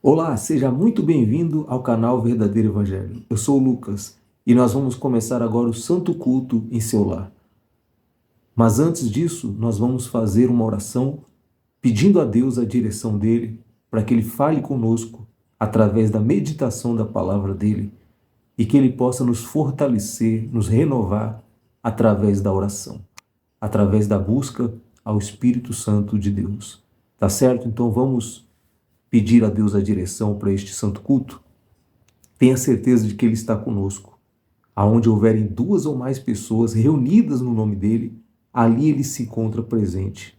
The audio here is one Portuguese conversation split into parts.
Olá, seja muito bem-vindo ao canal Verdadeiro Evangelho. Eu sou o Lucas e nós vamos começar agora o Santo Culto em seu lar. Mas antes disso, nós vamos fazer uma oração pedindo a Deus a direção dele para que ele fale conosco através da meditação da palavra dele e que ele possa nos fortalecer, nos renovar através da oração, através da busca ao Espírito Santo de Deus. Tá certo? Então vamos pedir a Deus a direção para este santo culto. Tenha certeza de que Ele está conosco. Aonde houverem duas ou mais pessoas reunidas no nome dEle, ali Ele se encontra presente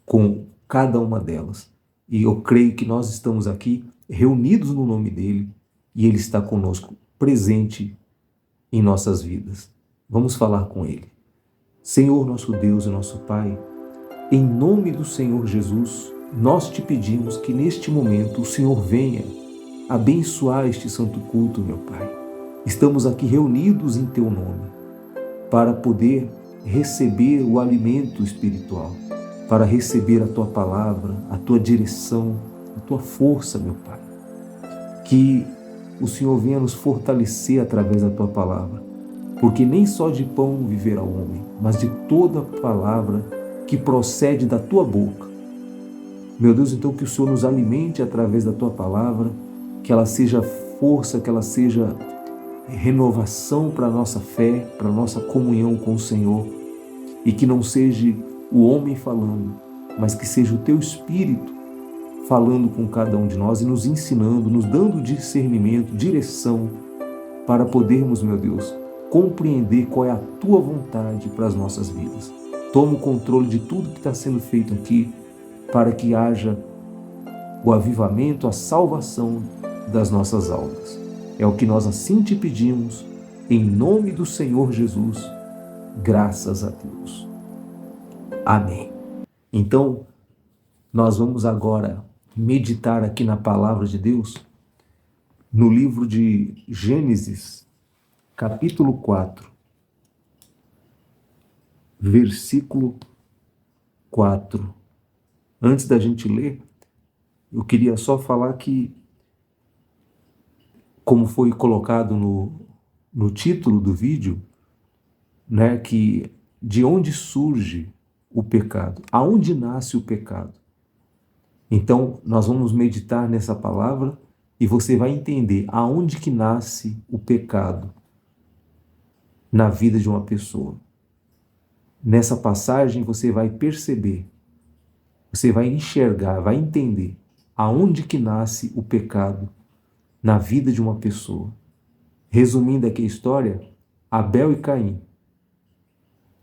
com cada uma delas. E eu creio que nós estamos aqui reunidos no nome dEle e Ele está conosco, presente em nossas vidas. Vamos falar com Ele. Senhor, nosso Deus e nosso Pai, em nome do Senhor Jesus, nós te pedimos que neste momento o Senhor venha abençoar este santo culto, meu Pai. Estamos aqui reunidos em Teu nome para poder receber o alimento espiritual, para receber a Tua palavra, a Tua direção, a Tua força, meu Pai. Que o Senhor venha nos fortalecer através da Tua palavra, porque nem só de pão viverá o homem, mas de toda palavra que procede da Tua boca. Meu Deus, então que o Senhor nos alimente através da Tua palavra, que ela seja força, que ela seja renovação para a nossa fé, para a nossa comunhão com o Senhor, e que não seja o homem falando, mas que seja o Teu Espírito falando com cada um de nós e nos ensinando, nos dando discernimento, direção, para podermos, meu Deus, compreender qual é a Tua vontade para as nossas vidas. Toma o controle de tudo que está sendo feito aqui, para que haja o avivamento, a salvação das nossas almas. É o que nós assim te pedimos, em nome do Senhor Jesus, graças a Deus. Amém. Então, nós vamos agora meditar aqui na palavra de Deus, no livro de Gênesis, capítulo 4, versículo 4. Antes da gente ler, eu queria só falar que, como foi colocado no título do vídeo, né, que de onde surge o pecado, aonde nasce o pecado. Então, nós vamos meditar nessa palavra e você vai entender aonde que nasce o pecado na vida de uma pessoa. Nessa passagem você vai perceber, você vai enxergar, vai entender aonde que nasce o pecado na vida de uma pessoa. Resumindo aqui a história, Abel e Caim,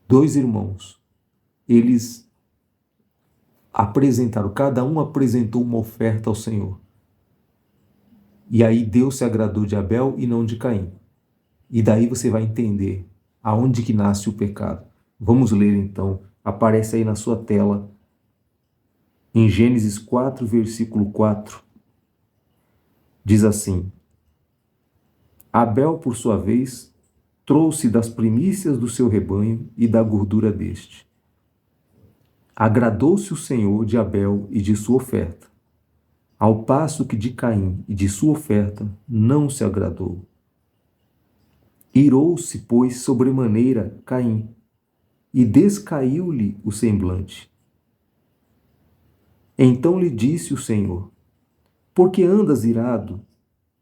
dois irmãos, eles apresentaram, cada um apresentou uma oferta ao Senhor. E aí Deus se agradou de Abel e não de Caim. E daí você vai entender aonde que nasce o pecado. Vamos ler então, aparece aí na sua tela, em Gênesis 4, versículo 4, diz assim: Abel, por sua vez, trouxe das primícias do seu rebanho e da gordura deste. Agradou-se o Senhor de Abel e de sua oferta, ao passo que de Caim e de sua oferta não se agradou. Irou-se, pois, sobremaneira Caim, e descaiu-lhe o semblante. Então lhe disse o Senhor: por que andas irado,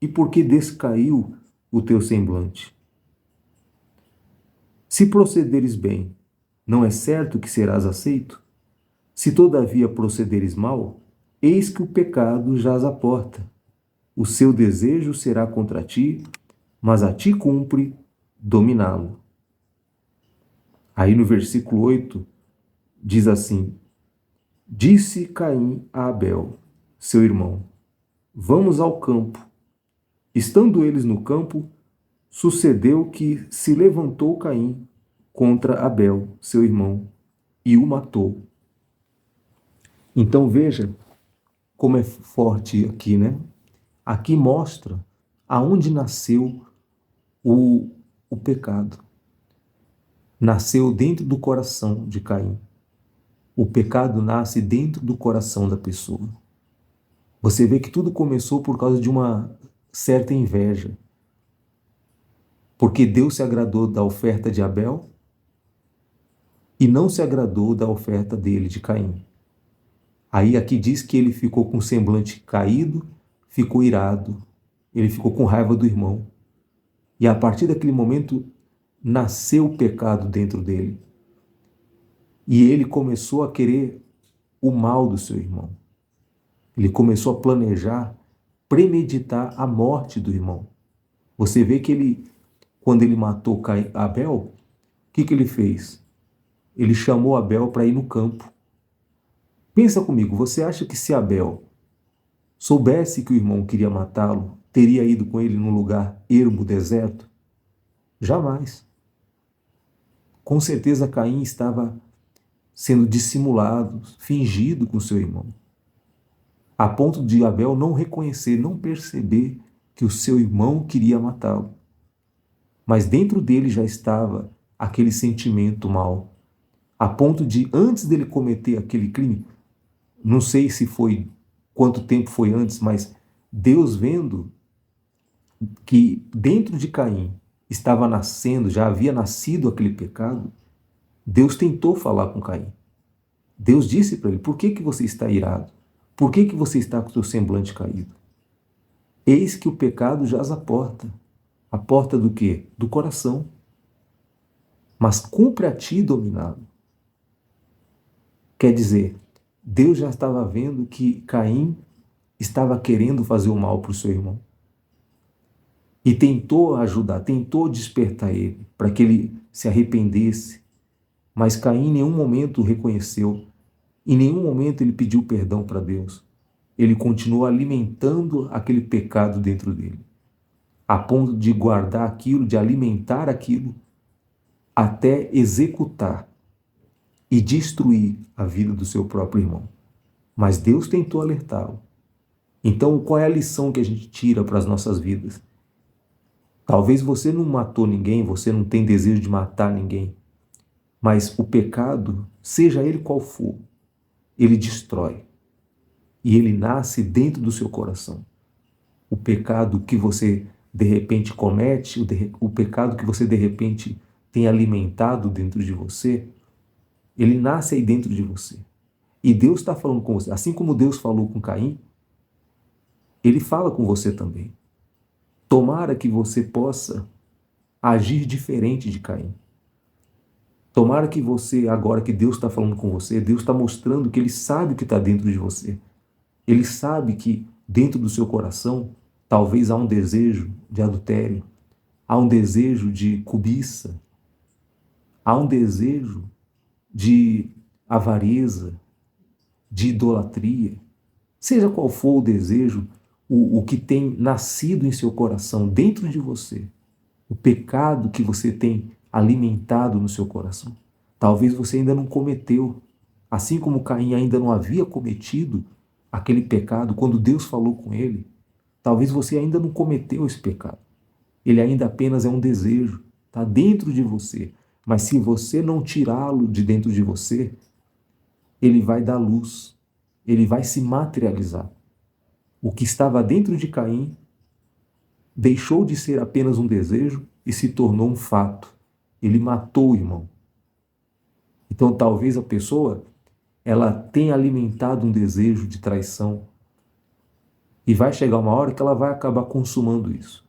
e por que descaiu o teu semblante? Se procederes bem, não é certo que serás aceito? Se todavia procederes mal, eis que o pecado jaz à porta. O seu desejo será contra ti, mas a ti cumpre dominá-lo. Aí no versículo 8, diz assim: disse Caim a Abel, seu irmão: vamos ao campo. Estando eles no campo, sucedeu que se levantou Caim contra Abel, seu irmão, e o matou. Então veja como é forte aqui, né? Aqui mostra aonde nasceu o pecado. Nasceu dentro do coração de Caim. O pecado nasce dentro do coração da pessoa. Você vê que tudo começou por causa de uma certa inveja. Porque Deus se agradou da oferta de Abel e não se agradou da oferta dele, de Caim. Aí aqui diz que ele ficou com o semblante caído, ficou irado, ele ficou com raiva do irmão. E a partir daquele momento nasceu o pecado dentro dele. E ele começou a querer o mal do seu irmão. Ele começou a planejar, premeditar a morte do irmão. Você vê que ele, quando ele matou Abel, o que ele fez? Ele chamou Abel para ir no campo. Pensa comigo, você acha que se Abel soubesse que o irmão queria matá-lo, teria ido com ele num lugar ermo, deserto? Jamais. Com certeza Caim estava sendo dissimulado, fingido com seu irmão, a ponto de Abel não reconhecer, não perceber que o seu irmão queria matá-lo. Mas dentro dele já estava aquele sentimento mau, a ponto de, antes dele cometer aquele crime, não sei se foi, quanto tempo foi antes, mas Deus, vendo que dentro de Caim estava nascendo, já havia nascido aquele pecado, Deus tentou falar com Caim. Deus disse para ele: por que você está irado? Por que você está com o seu semblante caído? Eis que o pecado jaz à porta. A porta do quê? Do coração. Mas cumpre a ti dominá-lo. Quer dizer, Deus já estava vendo que Caim estava querendo fazer o mal para o seu irmão. E tentou ajudar, tentou despertar ele, para que ele se arrependesse. Mas Caim em nenhum momento o reconheceu. Em nenhum momento ele pediu perdão para Deus. Ele continuou alimentando aquele pecado dentro dele, a ponto de guardar aquilo, de alimentar aquilo, até executar e destruir a vida do seu próprio irmão. Mas Deus tentou alertá-lo. Então, qual é a lição que a gente tira para as nossas vidas? Talvez você não matou ninguém, você não tem desejo de matar ninguém, mas o pecado, seja ele qual for, ele destrói. E ele nasce dentro do seu coração. O pecado que você de repente comete, o pecado que você de repente tem alimentado dentro de você, ele nasce aí dentro de você. E Deus está falando com você. Assim como Deus falou com Caim, ele fala com você também. Tomara que você possa agir diferente de Caim. Tomara que você, agora que Deus está falando com você, Deus está mostrando que ele sabe o que está dentro de você. Ele sabe que dentro do seu coração talvez há um desejo de adultério, há um desejo de cobiça, há um desejo de avareza, de idolatria. Seja qual for o desejo, o que tem nascido em seu coração, dentro de você, o pecado que você tem alimentado no seu coração. Talvez você ainda não cometeu, assim como Caim ainda não havia cometido aquele pecado quando Deus falou com ele. Talvez você ainda não cometeu esse pecado. Ele ainda apenas é um desejo, está dentro de você. Mas se você não tirá-lo de dentro de você, ele vai dar luz, ele vai se materializar. O que estava dentro de Caim deixou de ser apenas um desejo e se tornou um fato. Ele matou o irmão. Então talvez a pessoa ela tenha alimentado um desejo de traição e vai chegar uma hora que ela vai acabar consumando isso.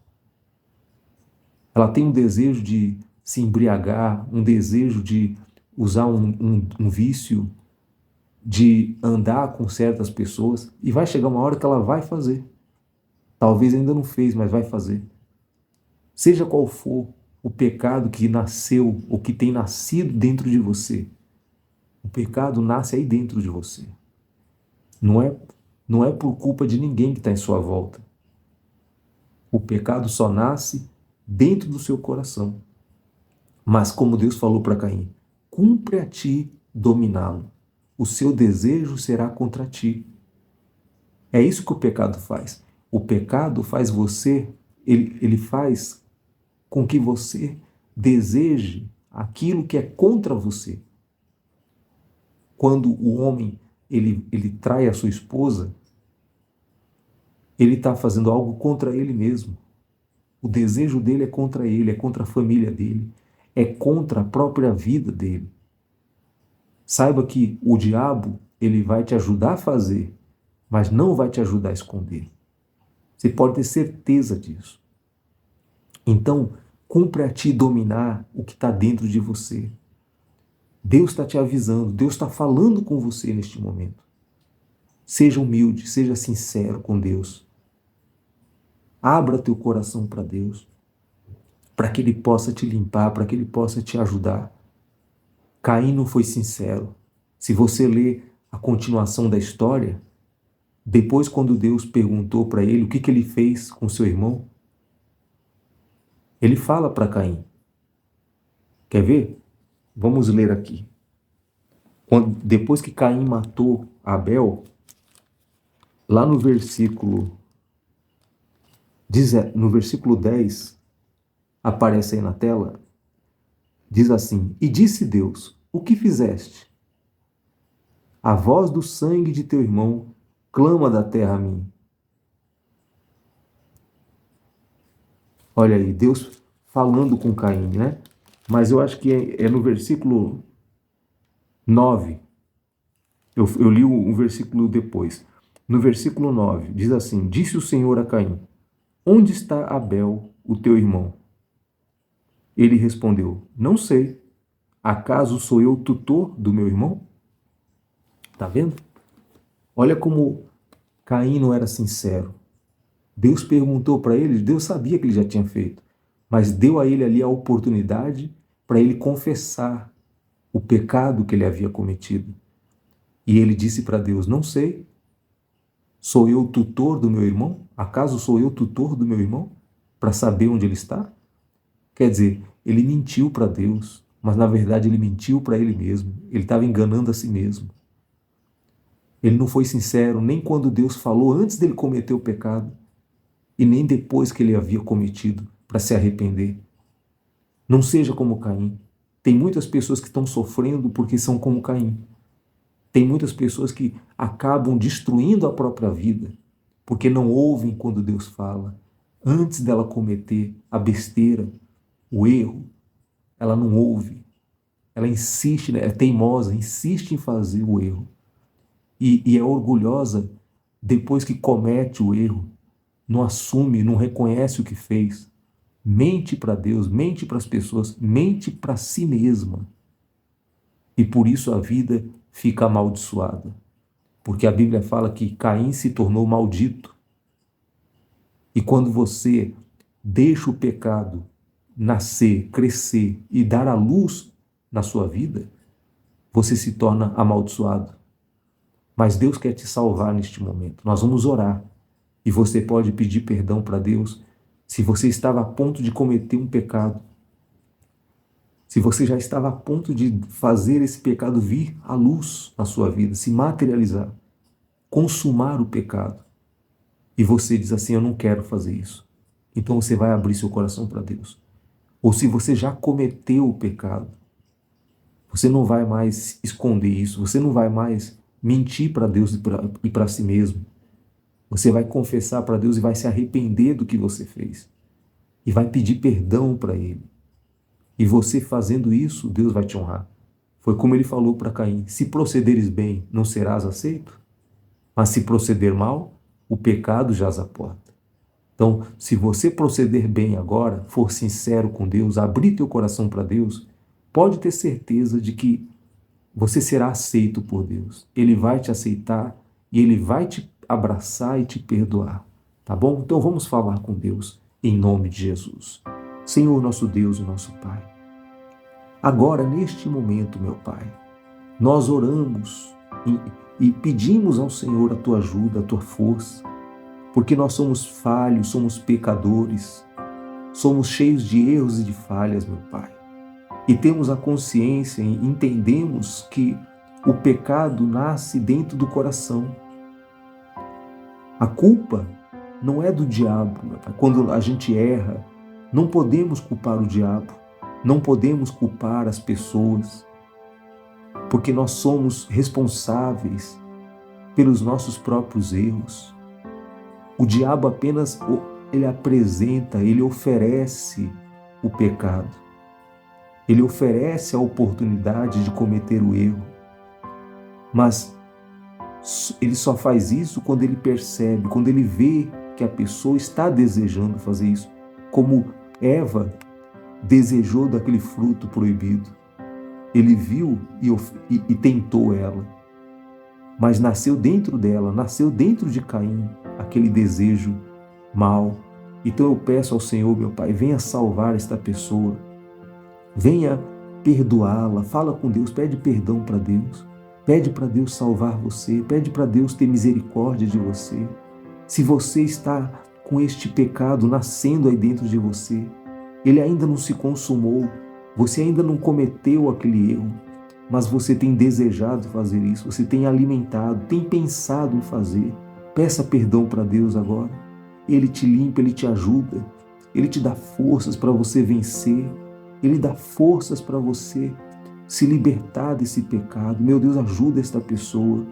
Ela tem um desejo de se embriagar, um desejo de usar um vício, de andar com certas pessoas, e vai chegar uma hora que ela vai fazer. Talvez ainda não fez, mas vai fazer. Seja qual for o pecado que nasceu, ou que tem nascido dentro de você, o pecado nasce aí dentro de você. Não é por culpa de ninguém que está em sua volta. O pecado só nasce dentro do seu coração. Mas como Deus falou para Caim, cumpre a ti dominá-lo. O seu desejo será contra ti. É isso que o pecado faz. O pecado faz você, ele faz com que você deseje aquilo que é contra você. Quando o homem ele trai a sua esposa, ele está fazendo algo contra ele mesmo. O desejo dele é contra ele, é contra a família dele, é contra a própria vida dele. Saiba que o diabo, ele vai te ajudar a fazer, mas não vai te ajudar a esconder. Você pode ter certeza disso. Então, cumpre a ti dominar o que está dentro de você. Deus está te avisando, Deus está falando com você neste momento. Seja humilde, seja sincero com Deus. Abra teu coração para Deus, para que Ele possa te limpar, para que Ele possa te ajudar. Caim não foi sincero. Se você ler a continuação da história, depois quando Deus perguntou para ele o que ele fez com seu irmão, ele fala para Caim. Quer ver? Vamos ler aqui. Depois que Caim matou Abel, lá no versículo 10, aparece aí na tela, diz assim: E disse Deus, o que fizeste? A voz do sangue de teu irmão clama da terra a mim. Olha aí, Deus falando com Caim, né? Mas eu acho que é no versículo 9. Eu li o versículo depois. No versículo 9, diz assim: Disse o Senhor a Caim: Onde está Abel, o teu irmão? Ele respondeu: Não sei. Acaso sou eu tutor do meu irmão? Tá vendo? Olha como Caim não era sincero. Deus perguntou para ele, Deus sabia que ele já tinha feito, mas deu a ele ali a oportunidade para ele confessar o pecado que ele havia cometido. E ele disse para Deus: Não sei. Sou eu o tutor do meu irmão? Acaso sou eu tutor do meu irmão? Para saber onde ele está? Quer dizer, ele mentiu para Deus, mas na verdade ele mentiu para ele mesmo. Ele estava enganando a si mesmo. Ele não foi sincero nem quando Deus falou antes dele cometer o pecado e nem depois que ele havia cometido para se arrepender. Não seja como Caim. Tem muitas pessoas que estão sofrendo porque são como Caim. Tem muitas pessoas que acabam destruindo a própria vida porque não ouvem quando Deus fala. Antes dela cometer a besteira, o erro, ela não ouve. Ela insiste, é teimosa, insiste em fazer o erro. E é orgulhosa depois que comete o erro. Não assume, não reconhece o que fez. Mente para Deus, mente para as pessoas, mente para si mesma. E por isso a vida fica amaldiçoada. Porque a Bíblia fala que Caim se tornou maldito. E quando você deixa o pecado nascer, crescer e dar a luz na sua vida, você se torna amaldiçoado. Mas Deus quer te salvar neste momento. Nós vamos orar. E você pode pedir perdão para Deus se você estava a ponto de cometer um pecado. Se você já estava a ponto de fazer esse pecado vir à luz na sua vida, se materializar, consumar o pecado. E você diz assim: eu não quero fazer isso. Então você vai abrir seu coração para Deus. Ou se você já cometeu o pecado, você não vai mais esconder isso, você não vai mais mentir para Deus e para si mesmo. Você vai confessar para Deus e vai se arrepender do que você fez. E vai pedir perdão para Ele. E você fazendo isso, Deus vai te honrar. Foi como ele falou para Caim: se procederes bem, não serás aceito. Mas se proceder mal, o pecado jaz à porta. Então, se você proceder bem agora, for sincero com Deus, abrir teu coração para Deus, pode ter certeza de que você será aceito por Deus. Ele vai te aceitar e Ele vai te abraçar e te perdoar. Tá bom? Então vamos falar com Deus em nome de Jesus. Senhor, nosso Deus e nosso Pai, agora, neste momento, meu Pai, nós oramos e pedimos ao Senhor a Tua ajuda, a Tua força, porque nós somos falhos, somos pecadores, somos cheios de erros e de falhas, meu Pai. E temos a consciência e entendemos que o pecado nasce dentro do coração. A culpa não é do diabo, meu Pai. Quando a gente erra, não podemos culpar o diabo, não podemos culpar as pessoas, porque nós somos responsáveis pelos nossos próprios erros. O diabo apenas ele apresenta, ele oferece o pecado. Ele oferece a oportunidade de cometer o erro. Mas ele só faz isso quando ele percebe, quando ele vê que a pessoa está desejando fazer isso. Como Eva desejou daquele fruto proibido. Ele viu e tentou ela. Mas nasceu dentro dela, nasceu dentro de Caim, aquele desejo mau. Então eu peço ao Senhor, meu Pai, venha salvar esta pessoa. Venha perdoá-la. Fala com Deus, pede perdão para Deus. Pede para Deus salvar você. Pede para Deus ter misericórdia de você. Se você está com este pecado nascendo aí dentro de você, ele ainda não se consumou, você ainda não cometeu aquele erro, mas você tem desejado fazer isso, você tem alimentado, tem pensado em fazer. Peça perdão para Deus agora. Ele te limpa, Ele te ajuda, Ele te dá forças para você vencer, Ele dá forças para você se libertar desse pecado. Meu Deus, ajuda esta pessoa.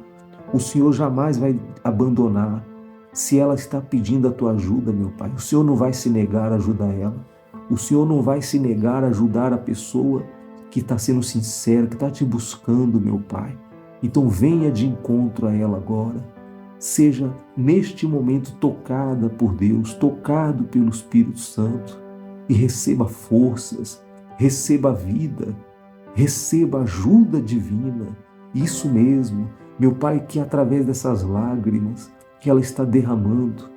O Senhor jamais vai abandonar. Se ela está pedindo a tua ajuda, meu Pai, o Senhor não vai se negar a ajudar ela. O Senhor não vai se negar a ajudar a pessoa que está sendo sincera, que está te buscando, meu Pai. Então venha de encontro a ela agora. Seja neste momento tocada por Deus, tocado pelo Espírito Santo e receba forças, receba vida, receba ajuda divina. Isso mesmo, meu Pai, que através dessas lágrimas que ela está derramando,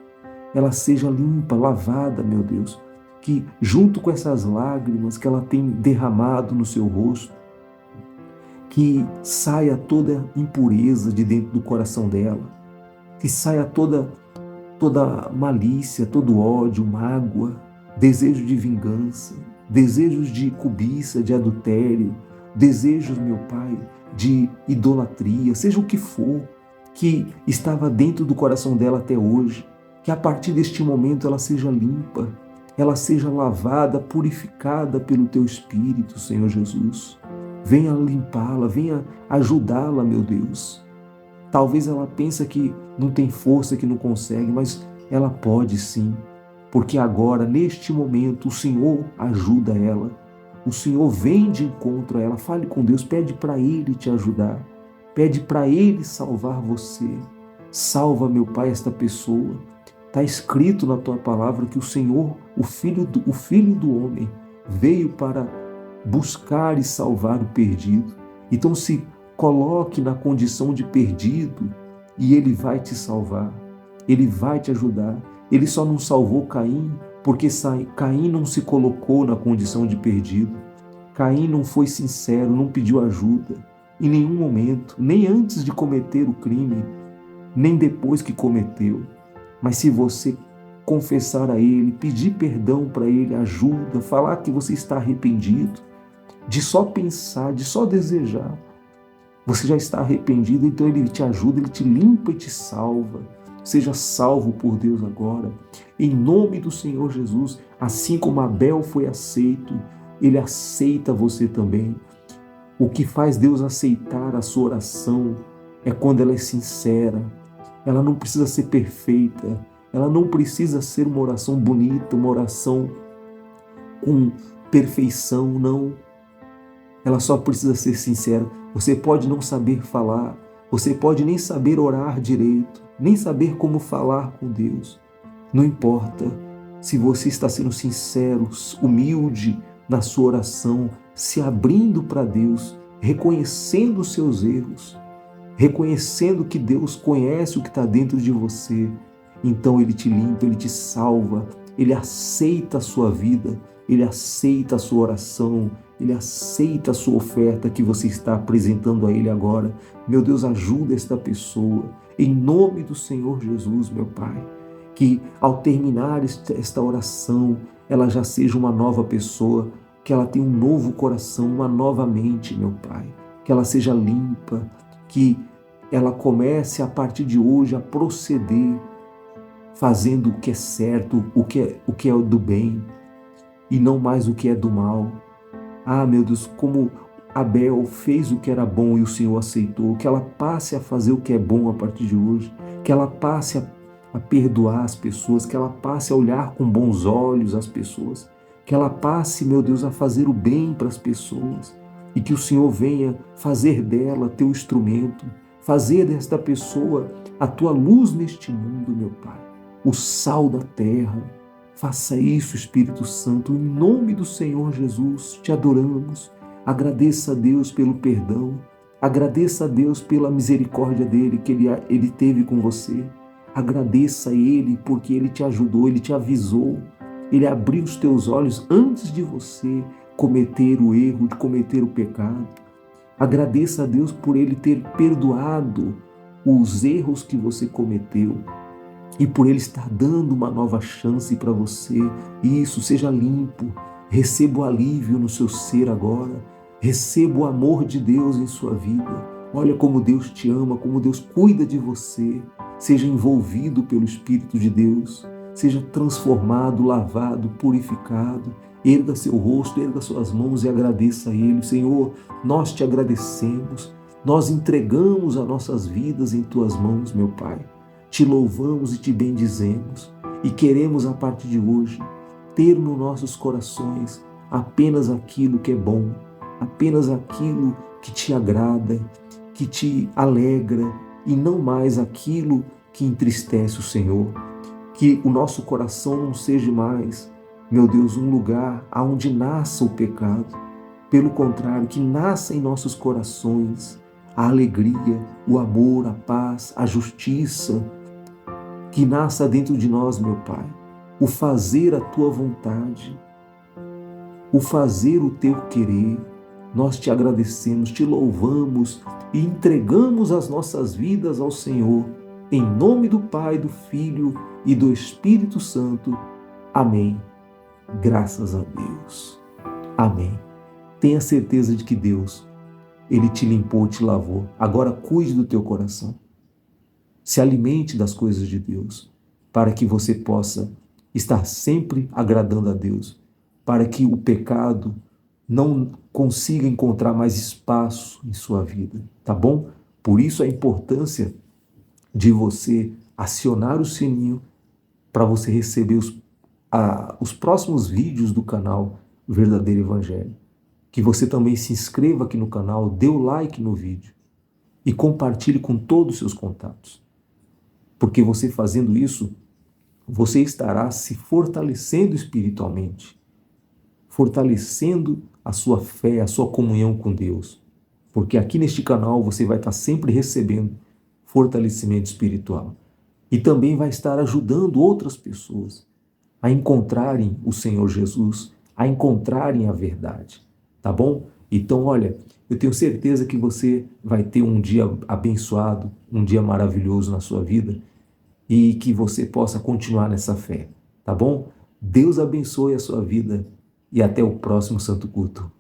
ela seja limpa, lavada, meu Deus, que junto com essas lágrimas que ela tem derramado no seu rosto, que saia toda impureza de dentro do coração dela, que saia toda malícia, todo ódio, mágoa, desejo de vingança, desejos de cobiça, de adultério, desejos, meu Pai, de idolatria, seja o que for, que estava dentro do coração dela até hoje, que a partir deste momento ela seja limpa, ela seja lavada, purificada pelo Teu Espírito, Senhor Jesus. Venha limpá-la, venha ajudá-la, meu Deus. Talvez ela pense que não tem força, que não consegue, mas ela pode sim, porque agora, neste momento, o Senhor ajuda ela. O Senhor vem de encontro a ela. Fale com Deus, pede para Ele te ajudar. Pede para Ele salvar você. Salva, meu Pai, esta pessoa. Está escrito na Tua palavra que o Senhor, o Filho do Homem, veio para buscar e salvar o perdido. Então se coloque na condição de perdido e Ele vai te salvar. Ele vai te ajudar. Ele só não salvou Caim porque Caim não se colocou na condição de perdido. Caim não foi sincero, não pediu ajuda em nenhum momento, nem antes de cometer o crime, nem depois que cometeu. Mas se você confessar a Ele, pedir perdão para Ele, ajuda, falar que você está arrependido, de só pensar, de só desejar, você já está arrependido, então Ele te ajuda, Ele te limpa e te salva. Seja salvo por Deus agora, em nome do Senhor Jesus. Assim como Abel foi aceito, Ele aceita você também. O que faz Deus aceitar a sua oração é quando ela é sincera. Ela não precisa ser perfeita, ela não precisa ser uma oração bonita, uma oração com perfeição, não. Ela só precisa ser sincera. Você pode não saber falar, você pode nem saber orar direito, nem saber como falar com Deus. Não importa. Se você está sendo sincero, humilde na sua oração, se abrindo para Deus, reconhecendo os seus erros, reconhecendo que Deus conhece o que está dentro de você, então Ele te limpa, Ele te salva, Ele aceita a sua vida, Ele aceita a sua oração, Ele aceita a sua oferta que você está apresentando a Ele agora. Meu Deus, ajuda esta pessoa, em nome do Senhor Jesus, meu Pai, que ao terminar esta oração, ela já seja uma nova pessoa, que ela tenha um novo coração, uma nova mente, meu Pai, que ela seja limpa, que ela comece a partir de hoje a proceder fazendo o que é certo, o que é do bem e não mais o que é do mal. Ah, meu Deus, como Abel fez o que era bom e o Senhor aceitou, que ela passe a fazer o que é bom a partir de hoje, que ela passe a perdoar as pessoas, que ela passe a olhar com bons olhos as pessoas, que ela passe, meu Deus, a fazer o bem para as pessoas e que o Senhor venha fazer dela teu instrumento, fazer desta pessoa a tua luz neste mundo, meu Pai, o sal da terra. Faça isso, Espírito Santo, em nome do Senhor Jesus, te adoramos. Agradeça a Deus pelo perdão, agradeça a Deus pela misericórdia dele que ele teve com você. Agradeça a Ele porque Ele te ajudou, Ele te avisou, Ele abriu os teus olhos antes de você cometer o erro, de cometer o pecado. Agradeça a Deus por Ele ter perdoado os erros que você cometeu e por Ele estar dando uma nova chance para você. Isso, seja limpo, receba o alívio no seu ser agora, receba o amor de Deus em sua vida. Olha como Deus te ama, como Deus cuida de você. Seja envolvido pelo Espírito de Deus, seja transformado, lavado, purificado. Erga seu rosto, erga suas mãos e agradeça a Ele. Senhor, nós te agradecemos, nós entregamos as nossas vidas em tuas mãos, meu Pai. Te louvamos e te bendizemos e queremos a partir de hoje ter nos nossos corações apenas aquilo que é bom, apenas aquilo que te agrada, que te alegra, e não mais aquilo que entristece o Senhor. Que o nosso coração não seja mais, meu Deus, um lugar onde nasça o pecado. Pelo contrário, que nasça em nossos corações a alegria, o amor, a paz, a justiça. Que nasça dentro de nós, meu Pai, o fazer a tua vontade, o fazer o teu querer. Nós te agradecemos, te louvamos e entregamos as nossas vidas ao Senhor, em nome do Pai, do Filho e do Espírito Santo. Amém. Graças a Deus. Amém. Tenha certeza de que Deus, Ele te limpou, te lavou. Agora cuide do teu coração. Se alimente das coisas de Deus, para que você possa estar sempre agradando a Deus, para que o pecado não consiga encontrar mais espaço em sua vida, tá bom? Por isso a importância de você acionar o sininho para você receber os próximos vídeos do canal Verdadeiro Evangelho. Que você também se inscreva aqui no canal, dê o like no vídeo e compartilhe com todos os seus contatos. Porque você fazendo isso, você estará se fortalecendo espiritualmente, fortalecendo a sua fé, a sua comunhão com Deus. Porque aqui neste canal você vai estar sempre recebendo fortalecimento espiritual. E também vai estar ajudando outras pessoas a encontrarem o Senhor Jesus, a encontrarem a verdade. Tá bom? Então, olha, eu tenho certeza que você vai ter um dia abençoado, um dia maravilhoso na sua vida e que você possa continuar nessa fé. Tá bom? Deus abençoe a sua vida e até o próximo Santo Culto.